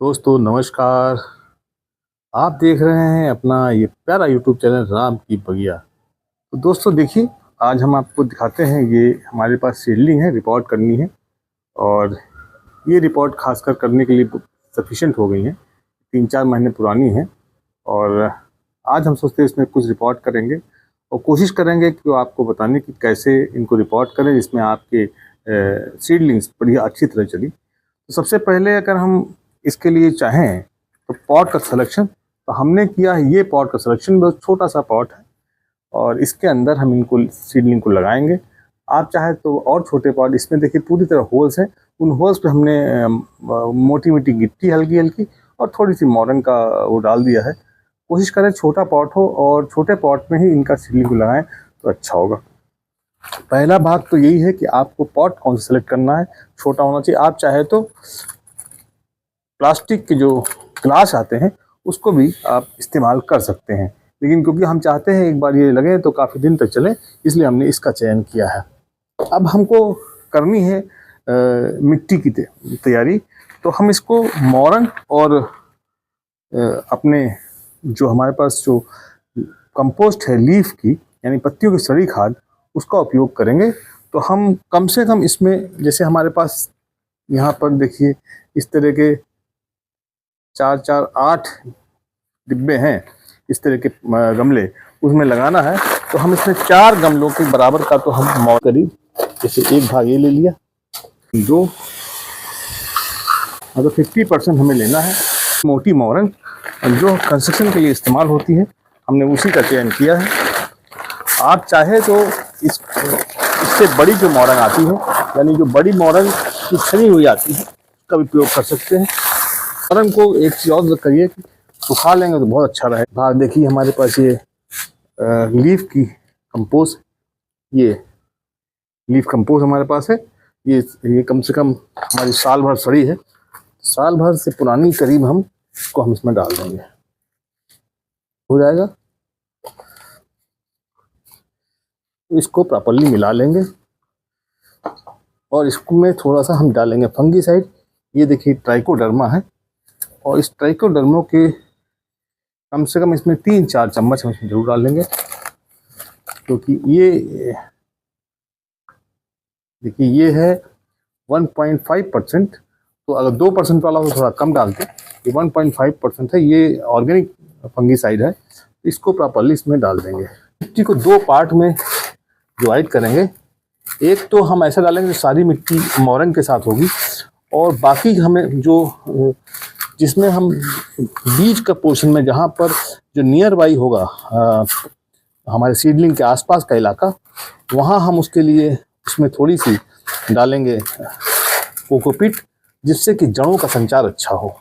दोस्तों नमस्कार। आप देख रहे हैं अपना ये प्यारा यूट्यूब चैनल राम की बगिया। तो दोस्तों देखिए, आज हम आपको दिखाते हैं, ये हमारे पास सीडलिंग है, रिपोर्ट करनी है। और ये रिपोर्ट खासकर करने के लिए सफिशेंट हो गई हैं, 3-4 महीने पुरानी हैं। और आज हम सोचते हैं इसमें कुछ रिपोर्ट करेंगे और कोशिश करेंगे कि वो आपको बताने की कैसे इनको रिपोर्ट करें जिसमें आपके सीडलिंग्स बढ़िया अच्छी तरह चली। तो सबसे पहले अगर हम इसके लिए चाहें तो पॉट का सिलेक्शन, तो हमने किया है ये पॉट का सिलेक्शन, बहुत छोटा सा पॉट है और इसके अंदर हम इनको सीडलिंग को लगाएंगे। आप चाहे तो और छोटे पॉट, इसमें देखिए पूरी तरह होल्स हैं, उन होल्स पे हमने मोटी मोटी गिट्टी हल्की हल्की और थोड़ी सी मोरन का वो डाल दिया है। कोशिश करें छोटा पॉट हो और छोटे पॉट में ही इनका सीडलिंग को लगाएं तो अच्छा होगा। पहला भाग तो यही है कि आपको पॉट कौन सा सेलेक्ट करना है, छोटा होना चाहिए। आप चाहे तो प्लास्टिक के जो ग्लास आते हैं उसको भी आप इस्तेमाल कर सकते हैं, लेकिन क्योंकि हम चाहते हैं एक बार ये लगे तो काफ़ी दिन तक चले, इसलिए हमने इसका चयन किया है। अब हमको करनी है मिट्टी की तैयारी। तो हम इसको मोरन और अपने जो हमारे पास जो कंपोस्ट है लीफ की, यानी पत्तियों की सड़ी खाद, उसका उपयोग करेंगे। तो हम कम से कम इसमें, जैसे हमारे पास यहाँ पर देखिए इस तरह के 4-4-8 डिब्बे हैं, इस तरह के गमले उसमें लगाना है। तो हम इसमें 4 गमलों के बराबर का तो हम करीब, जैसे एक भाग ये ले लिया, दो, मतलब 50% हमें लेना है। मोटी मोरन जो कंस्ट्रक्शन के लिए इस्तेमाल होती है, हमने उसी का चयन किया है। आप चाहे तो इससे बड़ी जो मोरन आती है, यानी जो बड़ी मोरन की छनी हुई आती है, उसका भी प्रयोग कर सकते हैं। मोरन को एक चीज़ और करिए कि सुखा लेंगे तो बहुत अच्छा रहे। भाग देखिए हमारे पास ये लीफ की कंपोस्ट, ये लीफ कंपोस्ट हमारे पास है। ये कम से कम हमारी साल भर सड़ी है, साल भर से पुरानी करीब हम इसको हम इसमें डाल देंगे, हो जाएगा। इसको प्रॉपर्ली मिला लेंगे और इसमें थोड़ा सा हम डालेंगे फंगीसाइड। ये देखिए ट्राइकोडर्मा है, और इस ट्राइकोडर्मा के कम से कम इसमें 3-4 चम्मच हम इसमें जरूर डालेंगे, क्योंकि ये देखिए ये है 1.5%। तो अगर 2% वाला हो तो थोड़ा कम डालते, ये 1.5% है, ये ऑर्गेनिक फंगीसाइड है। इसको प्रॉपर्ली इसमें डाल देंगे। मिट्टी को 2 पार्ट में डिवाइड करेंगे। एक तो हम ऐसा डालेंगे जो सारी मिट्टी मोरन के साथ होगी, और बाकी हमें जो जिसमें हम बीज का पोर्शन में, जहाँ पर जो नियर बाई होगा हमारे सीडलिंग के आसपास का इलाका, वहाँ हम उसके लिए उसमें थोड़ी सी डालेंगे कोकोपीट, जिससे कि जड़ों का संचार अच्छा हो।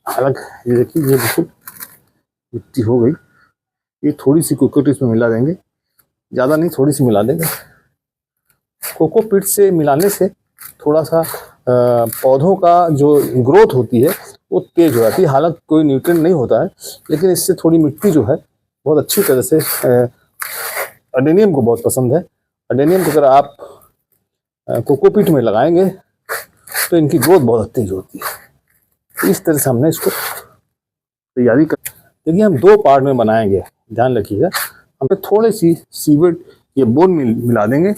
अलग ये देखिए, ये बिल्कुल मिट्टी हो गई। ये थोड़ी सी कोकोपीट इसमें मिला देंगे, ज़्यादा नहीं, थोड़ी सी मिला देंगे। कोकोपीट से मिलाने से थोड़ा सा पौधों का जो ग्रोथ होती है वो तेज हो जाती है। हालांकि कोई न्यूट्रिएंट नहीं होता है, लेकिन इससे थोड़ी मिट्टी जो है बहुत अच्छी तरह से, अडेनियम को बहुत पसंद है। अडेनियम को अगर आप कोकोपीट में लगाएंगे तो इनकी ग्रोथ बहुत तेज होती है। इस तरह से हमने इसको तैयारी कर, देखिए हम 2 पार्ट में बनाएंगे, ध्यान रखिएगा। हमें थोड़ी सी सीवेट ये बोन मिला देंगे,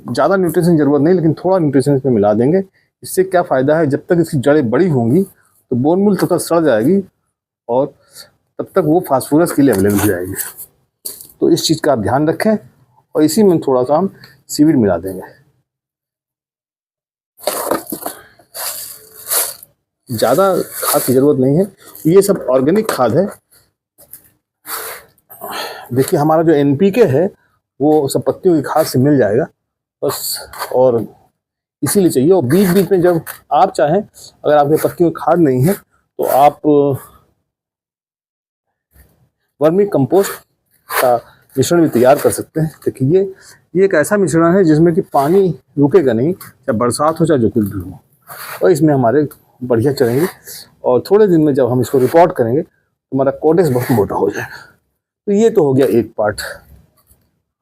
ज़्यादा न्यूट्रिशन की जरूरत नहीं, लेकिन थोड़ा न्यूट्रिशन इसमें मिला देंगे। इससे क्या फ़ायदा है, जब तक इसकी जड़ें बड़ी होंगी तो बोन मील तब तक सड़ जाएगी और तब तक वो फास्फोरस के लिए अवेलेबल हो जाएगी। तो इस चीज़ का आप ध्यान रखें, और इसी में थोड़ा सा हम सीवीड मिला देंगे। ज़्यादा खाद की ज़रूरत नहीं है, ये सब ऑर्गेनिक खाद है। देखिए हमारा जो NPK है वो सब पत्तियों की खाद से मिल जाएगा बस, और इसीलिए चाहिए। और बीच बीच में जब आप चाहें, अगर आपके पत्तियों की खाद नहीं है तो आप वर्मी कंपोस्ट का मिश्रण भी तैयार कर सकते हैं। देखिए ये एक ऐसा मिश्रण है जिसमें कि पानी रुकेगा नहीं, चाहे बरसात हो चाहे जो कुछ भी हो, और इसमें हमारे बढ़िया चलेंगे। और थोड़े दिन में जब हम इसको रिपोर्ट करेंगे तो हमारा कोटेक्स बहुत मोटा हो जाएगा। तो ये तो हो गया एक पार्ट।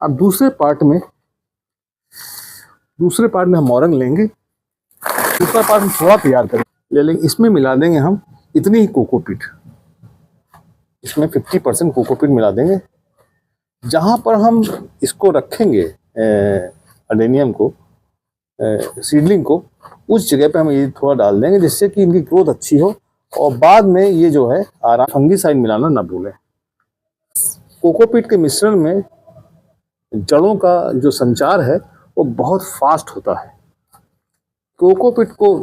अब दूसरे पार्ट में दूसरे पार्ट में हम मोरंग लेंगे, दूसरा पार्ट हम थोड़ा तैयार करें ले लेंगे। इसमें मिला देंगे हम इतनी ही कोकोपीट, इसमें 50% कोकोपीट मिला देंगे। जहाँ पर हम इसको रखेंगे अडेनियम को, सीडलिंग को, उस जगह पे हम ये थोड़ा डाल देंगे जिससे कि इनकी ग्रोथ अच्छी हो। और बाद में ये जो है आराम फंगीसाइड मिलाना ना भूलें। कोकोपीट के मिश्रण में जड़ों का जो संचार है वो बहुत फास्ट होता है। कोकोपीट को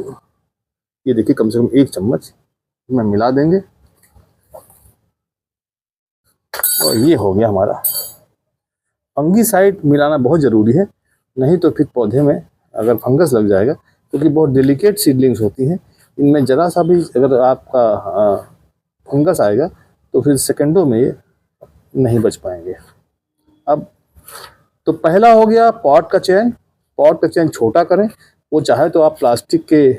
ये देखिए कम से कम 1 चम्मच में मिला देंगे और ये हो गया हमारा। फंगीसाइड मिलाना बहुत ज़रूरी है, नहीं तो फिर पौधे में अगर फंगस लग जाएगा, क्योंकि बहुत डेलिकेट सीडलिंग्स होती हैं, इनमें ज़रा सा भी अगर आपका फंगस आएगा तो फिर सेकंडों में ये नहीं बच पाएंगे। अब तो पहला हो गया पॉट का चयन। पॉट का चयन छोटा करें, वो चाहे तो आप प्लास्टिक के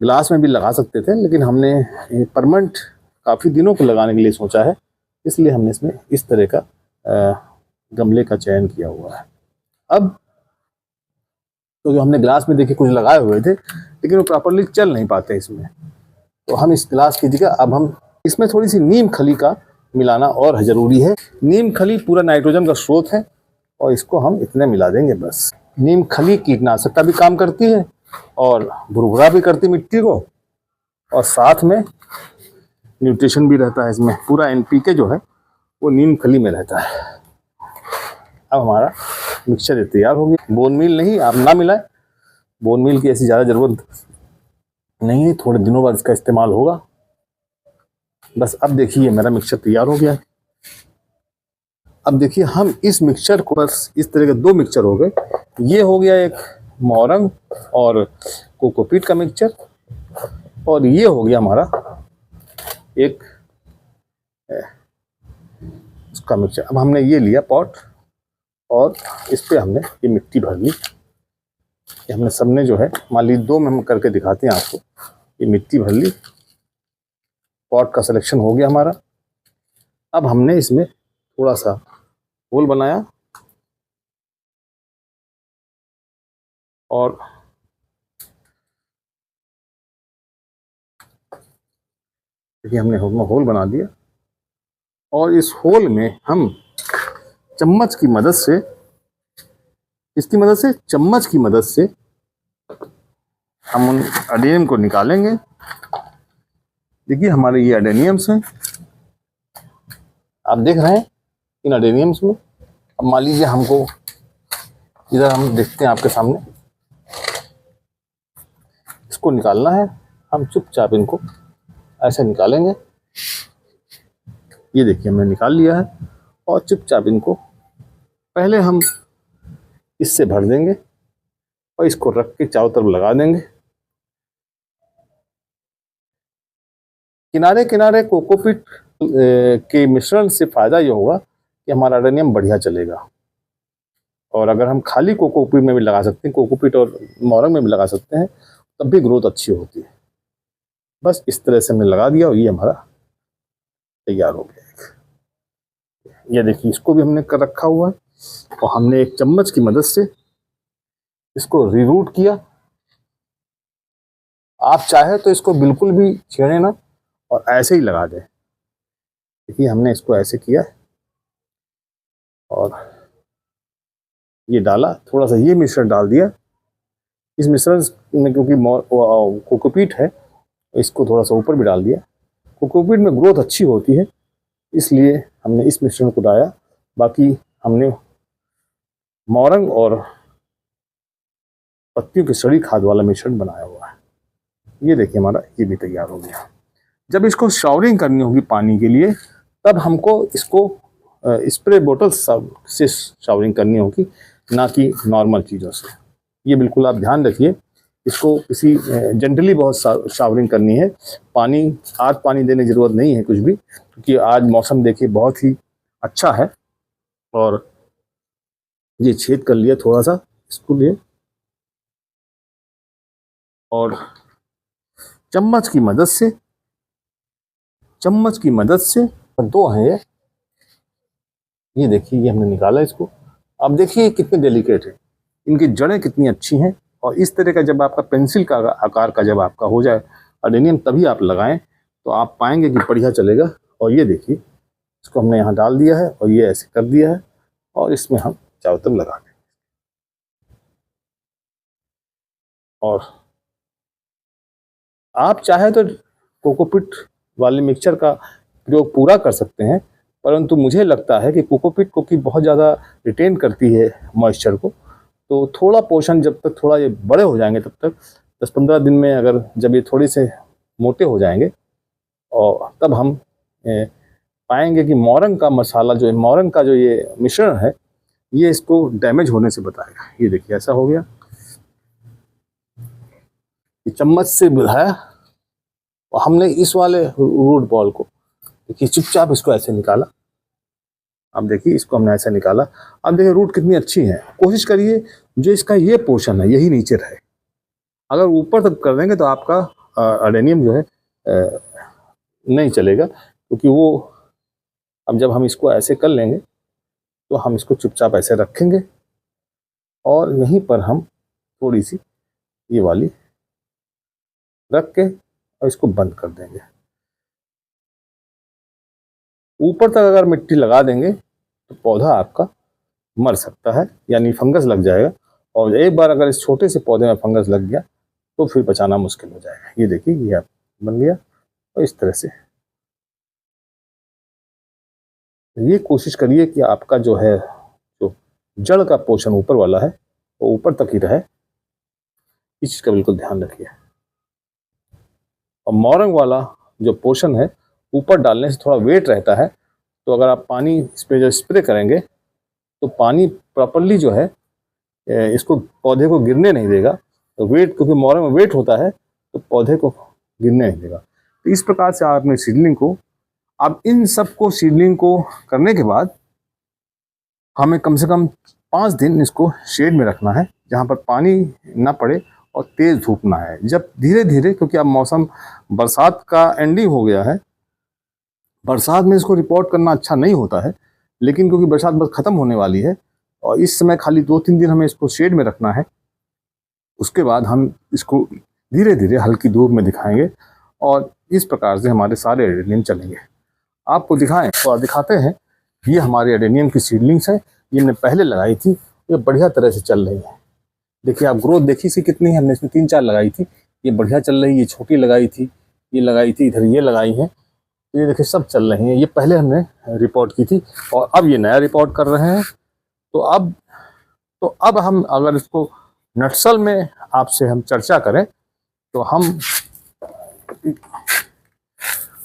ग्लास में भी लगा सकते थे, लेकिन हमने परमानेंट काफ़ी दिनों को लगाने के लिए सोचा है, इसलिए हमने इसमें इस तरह का गमले का चयन किया हुआ है। अब तो जो हमने ग्लास में देखिए कुछ लगाए हुए थे, लेकिन वो प्रॉपरली चल नहीं पाते इसमें, तो हम इस ग्लास की जगह अब हम इसमें थोड़ी सी नीम खली का मिलाना और ज़रूरी है। नीम खली पूरा नाइट्रोजन का स्रोत है और इसको हम इतने मिला देंगे बस। नीम खली कीटनाशक का भी काम करती है और भुरभुरा भी करती मिट्टी को, और साथ में न्यूट्रिशन भी रहता है इसमें। पूरा एनपीके जो है वो नीम खली में रहता है। अब हमारा मिक्सचर तैयार हो गया। बोन मील नहीं, आप ना मिलाएं, बोन मील की ऐसी ज़्यादा ज़रूरत नहीं है, थोड़े दिनों बाद इसका इस्तेमाल होगा। बस अब देखिए मेरा मिक्सचर तैयार हो गया है। अब देखिए हम इस मिक्सचर को, बस इस तरह के 2 मिक्सचर हो गए। ये हो गया एक मोरंग और कोकोपीट का मिक्सचर, और ये हो गया हमारा एक उसका मिक्सचर। अब हमने ये लिया पॉट और इस पे हमने ये मिट्टी भर ली। ये हमने सबने जो है, मान लीजिए 2 में हम करके दिखाते हैं आपको। ये मिट्टी भर ली, पॉट का सिलेक्शन हो गया हमारा। अब हमने इसमें थोड़ा सा होल बनाया और देखिए हमने होल बना दिया, और इस होल में हम चम्मच की मदद से, इसकी मदद से, चम्मच की मदद से हम उन अडेनियम को निकालेंगे। देखिए हमारे ये अडेनियम्स हैं, आप देख रहे हैं इन अडेनियम्स में। अब मान लीजिए हमको इधर हम देखते हैं आपके सामने, इसको निकालना है। हम चुपचाप इनको ऐसे निकालेंगे। ये देखिए हमने निकाल लिया है, और चुपचाप इनको पहले हम इससे भर देंगे और इसको रख के चारों तरफ लगा देंगे। किनारे किनारे कोकोपीट के मिश्रण से फायदा ये होगा कि हमारा अडेनियम बढ़िया चलेगा। और अगर हम खाली कोकोपीट में भी लगा सकते हैं, कोकोपीट और मोरंग में भी लगा सकते हैं, तब भी ग्रोथ अच्छी होती है। बस इस तरह से हमने लगा दिया और ये हमारा तैयार हो गया। ये देखिए इसको भी हमने कर रखा हुआ है, और हमने एक चम्मच की मदद से इसको रीरूट किया। आप चाहे तो इसको बिल्कुल भी छेड़े ना और ऐसे ही लगा दें। देखिए हमने इसको ऐसे किया और ये डाला, थोड़ा सा ये मिश्रण डाल दिया। इस मिश्रण में क्योंकि कोकोपीट है, इसको थोड़ा सा ऊपर भी डाल दिया। कोकोपीट में ग्रोथ अच्छी होती है, इसलिए हमने इस मिश्रण को डाला। बाकी हमने मोरंग और पत्तियों की सड़ी खाद वाला मिश्रण बनाया हुआ है। ये देखिए हमारा ये भी तैयार हो गया। जब इसको शावरिंग करनी होगी पानी के लिए, तब हमको इसको स्प्रे बोतल से शावरिंग करनी होगी, ना कि नॉर्मल चीज़ों से। ये बिल्कुल आप ध्यान रखिए। इसको किसी जनरली बहुत शावरिंग करनी है। पानी आज पानी देने की ज़रूरत नहीं है कुछ भी, क्योंकि आज मौसम देखिए बहुत ही अच्छा है। और ये छेद कर लिया थोड़ा सा इसको लिए, और चम्मच की मदद से 2 हैं ये देखिए, ये हमने निकाला इसको। अब देखिए कितने डेलिकेट है। इनकी जड़ें कितनी अच्छी हैं। और इस तरह का जब आपका पेंसिल का आकार का जब आपका हो जाए अडेनियम, तभी आप लगाएं, तो आप पाएंगे कि बढ़िया चलेगा। और ये देखिए, इसको हमने यहाँ डाल दिया है और ये ऐसे कर दिया है, और इसमें हम चारों तरफ लगा दें। और आप चाहे तो कोकोपीट वाले मिक्सचर का प्रयोग पूरा कर सकते हैं, परंतु मुझे लगता है कि कोकोपीट को बहुत ज़्यादा रिटेन करती है मॉइस्चर को, तो थोड़ा पोर्शन जब तक थोड़ा ये बड़े हो जाएंगे, तब तक 10-15 दिन में, अगर जब ये थोड़े से मोटे हो जाएंगे, और तब हम पाएंगे कि मोरंग का मसाला जो है, मोरंग का जो ये मिश्रण है, ये इसको डैमेज होने से बताएगा। ये देखिए ऐसा हो गया, ये चम्मच से मिलाया और हमने इस वाले रूट बॉल को देखिए चुपचाप इसको ऐसे निकाला। अब देखिए इसको हमने ऐसे निकाला। अब देखिए रूट कितनी अच्छी है। कोशिश करिए जो इसका ये पोर्शन है यही नीचे रहे। अगर ऊपर तक कर देंगे तो आपका अडेनियम जो है नहीं चलेगा, क्योंकि वो अब जब हम इसको ऐसे कर लेंगे तो हम इसको चुपचाप ऐसे रखेंगे और यहीं पर हम थोड़ी सी ये वाली रख के और इसको बंद कर देंगे। ऊपर तक अगर मिट्टी लगा देंगे तो पौधा आपका मर सकता है, यानी फंगस लग जाएगा। और एक बार अगर इस छोटे से पौधे में फंगस लग गया तो फिर बचाना मुश्किल हो जाएगा। ये देखिए ये आप बन गया। और इस तरह से ये कोशिश करिए कि आपका जो है जो जड़ का पोर्शन ऊपर वाला है वो ऊपर तक ही रहे, इस चीज़ का बिल्कुल ध्यान रखिए। और मोरंग वाला जो पोर्शन है ऊपर डालने से थोड़ा वेट रहता है, तो अगर आप पानी इस पर जो स्प्रे करेंगे तो पानी प्रॉपरली जो है इसको पौधे को गिरने नहीं देगा। तो वेट, क्योंकि मोरंग में वेट होता है तो पौधे को गिरने नहीं देगा। तो इस प्रकार से आपने सीडलिंग को, अब इन सबको सीडलिंग को करने के बाद हमें कम से कम 5 दिन इसको शेड में रखना है, जहाँ पर पानी ना पड़े और तेज़ धूप ना है। जब धीरे धीरे, क्योंकि अब मौसम बरसात का एंडिंग हो गया है, बरसात में इसको रिपोर्ट करना अच्छा नहीं होता है, लेकिन क्योंकि बरसात बस ख़त्म होने वाली है और इस समय खाली 2-3 दिन हमें इसको शेड में रखना है, उसके बाद हम इसको धीरे धीरे हल्की धूप में दिखाएंगे और इस प्रकार से हमारे सारे एडेनियम चलेंगे। आपको दिखाएं और दिखाते हैं। ये हमारे एडेनियम की सीडलिंग्स है, ये हमने पहले लगाई थी, ये बढ़िया तरह से चल रही है। देखिए आप ग्रोथ देखिए इसकी कितनी है। हमने इसमें 3-4 लगाई थी, ये बढ़िया चल रही है। ये छोटी लगाई थी, ये लगाई थी, इधर ये लगाई हैं, ये देखिए सब चल रही हैं। ये पहले हमने रिपोर्ट की थी और अब ये नया रिपोर्ट कर रहे हैं। तो अब हम अगर इसको नटसल में आपसे हम चर्चा करें तो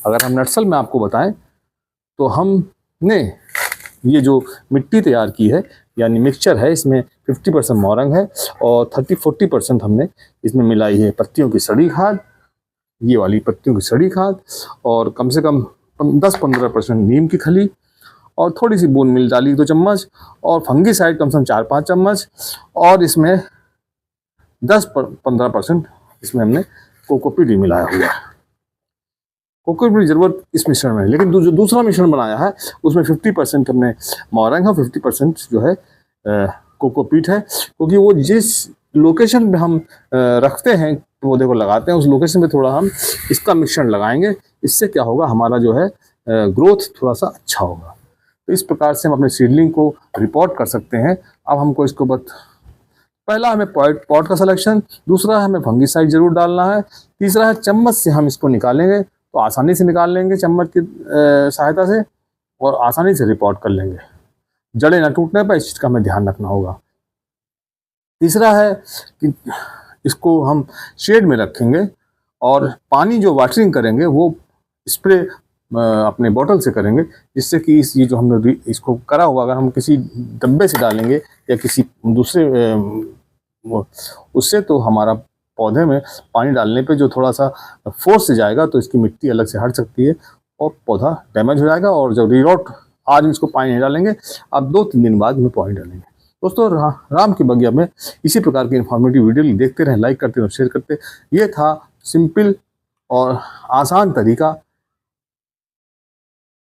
अगर हम नटसल में आपको बताएं तो हमने ये जो मिट्टी तैयार की है, यानी मिक्सचर है, इसमें 50% मोरंग है और 30-40% हमने इसमें मिलाई है पत्तियों की सड़ी खाद, ये वाली पत्तियों की सड़ी खाद, और कम से कम 10-15% नीम की खली और थोड़ी सी बोन मिल डाली 2 चम्मच, और फंगीसाइड कम से कम 4-5 चम्मच, और इसमें 10-15% इसमें हमने कोकोपीट भी मिलाया हुआ है। कोकोपीट की जरूरत इस मिश्रण में है, लेकिन जो दूसरा मिश्रण बनाया है उसमें 50% हमने मोरंग है, 50% जो है कोकोपीट है, क्योंकि वो जिस लोकेशन पे हम रखते हैं पौधे को लगाते हैं, उस लोकेशन पे थोड़ा हम इसका मिश्रण लगाएंगे। इससे क्या होगा, हमारा जो है ग्रोथ थोड़ा सा अच्छा होगा। तो इस प्रकार से हम अपने सीडलिंग को रिपोर्ट कर सकते हैं। अब हमको इसको पहला हमें पॉट का सिलेक्शन, दूसरा हमें फंगीसाइड जरूर डालना है, तीसरा है चम्मच से हम इसको निकालेंगे तो आसानी से निकाल लेंगे चम्मच की सहायता से, और आसानी से रिपोर्ट कर लेंगे। जड़ें न टूटने पर इस चीज़ का हमें ध्यान रखना होगा। तीसरा है कि इसको हम शेड में रखेंगे और पानी जो वाटरिंग करेंगे वो स्प्रे अपने बोतल से करेंगे, जिससे कि ये जो हमने इसको करा हुआ अगर हम किसी डब्बे से डालेंगे या किसी दूसरे उससे, तो हमारा पौधे में पानी डालने पे जो थोड़ा सा फोर्स से जाएगा तो इसकी मिट्टी अलग से हट सकती है और पौधा डैमेज हो जाएगा। और जब रीरोट, आज हम इसको पानी नहीं डालेंगे, अब 2-3 दिन बाद में पानी डालेंगे। दोस्तों राम की बगिया में इसी प्रकार की इन्फॉर्मेटिव वीडियो देखते रहें, लाइक करते रहें, शेयर करते। ये था सिंपल और आसान तरीका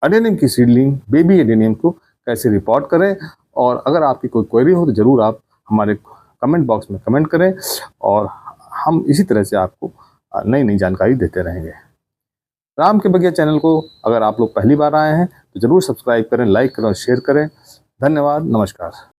एडेनियम की सीडलिंग, बेबी एडेनियम को कैसे रिपोर्ट करें। और अगर आपकी कोई क्वेरी हो तो ज़रूर आप हमारे कमेंट बॉक्स में कमेंट करें और हम इसी तरह से आपको नई नई जानकारी देते रहेंगे। राम के बगिया चैनल को अगर आप लोग पहली बार आए हैं तो ज़रूर सब्सक्राइब करें, लाइक करें और शेयर करें। धन्यवाद, नमस्कार।